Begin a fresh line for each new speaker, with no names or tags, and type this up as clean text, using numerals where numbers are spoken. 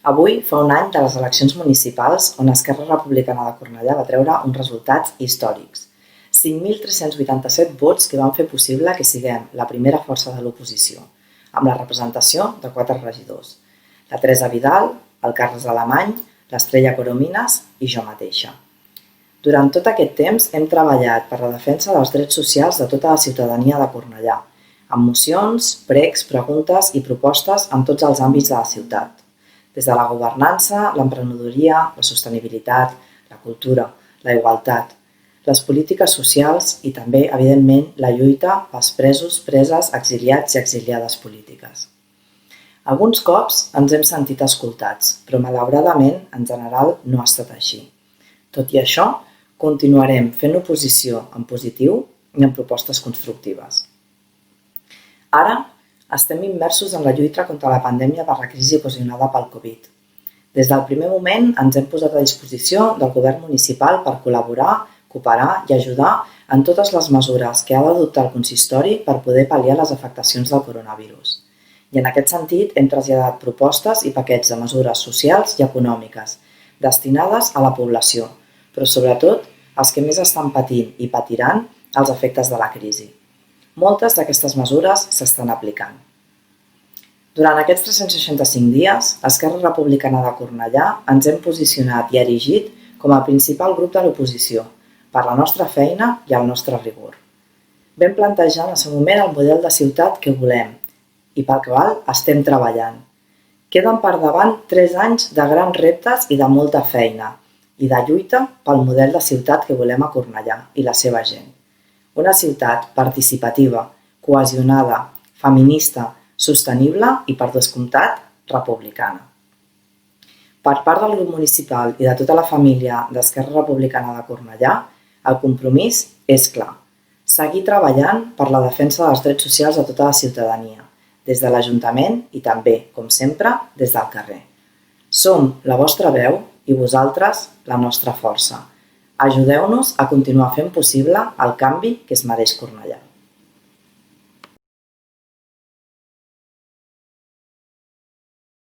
Avui fa un any de les eleccions municipals on Esquerra Republicana de Cornellà va treure uns resultats històrics. 5.387 vots que van fer possible que siguem la primera força de l'oposició, amb la representació de 4 regidors: la Teresa Vidal, el Carles Alemany, l'Estrella Coromines i jo mateixa. Durant tot aquest temps hem treballat per la defensa dels drets socials de tota la ciutadania de Cornellà, amb mocions, pregs, preguntes i propostes en tots els àmbits de la ciutat, des de la governança, l'emprenedoria, la sostenibilitat, la cultura, la igualtat, les polítiques socials i també, evidentment, la lluita pels presos, preses, exiliats i exiliades polítiques. Alguns cops ens hem sentit escoltats, però malauradament, en general, no ha estat així. Tot i això, continuarem fent oposició en positiu i en propostes constructives. Ara, estem immersos en la lluita contra la pandèmia per la crisi ocasionada pel Covid. Des del primer moment ens hem posat a disposició del govern municipal per col·laborar, cooperar i ajudar en totes les mesures que ha d'adoptar el consistori per poder pal·liar les afectacions del coronavirus. I en aquest sentit hem traslladat propostes i paquets de mesures socials i econòmiques destinades a la població, però sobretot als que més estan patint i patiran els efectes de la crisi. Moltes d'aquestes mesures s'estan aplicant. Durant aquests 365 dies, Esquerra Republicana de Cornellà ens hem posicionat i erigit com a principal grup de l'oposició per la nostra feina i el nostre rigor. Vam plantejar en el seu moment el model de ciutat que volem i pel qual estem treballant. Queden per davant 3 anys de grans reptes i de molta feina i de lluita pel model de ciutat que volem a Cornellà i la seva gent. Una ciutat participativa, cohesionada, feminista, sostenible i, per descomptat, republicana. Per part del grup municipal i de tota la família d'Esquerra Republicana de Cornellà, el compromís és clar: seguir treballant per la defensa dels drets socials de tota la ciutadania, des de l'Ajuntament i també, com sempre, des del carrer. Som la vostra veu i vosaltres la nostra força. Ajudeu-nos a continuar fent possible el canvi que es mereix Cornellà.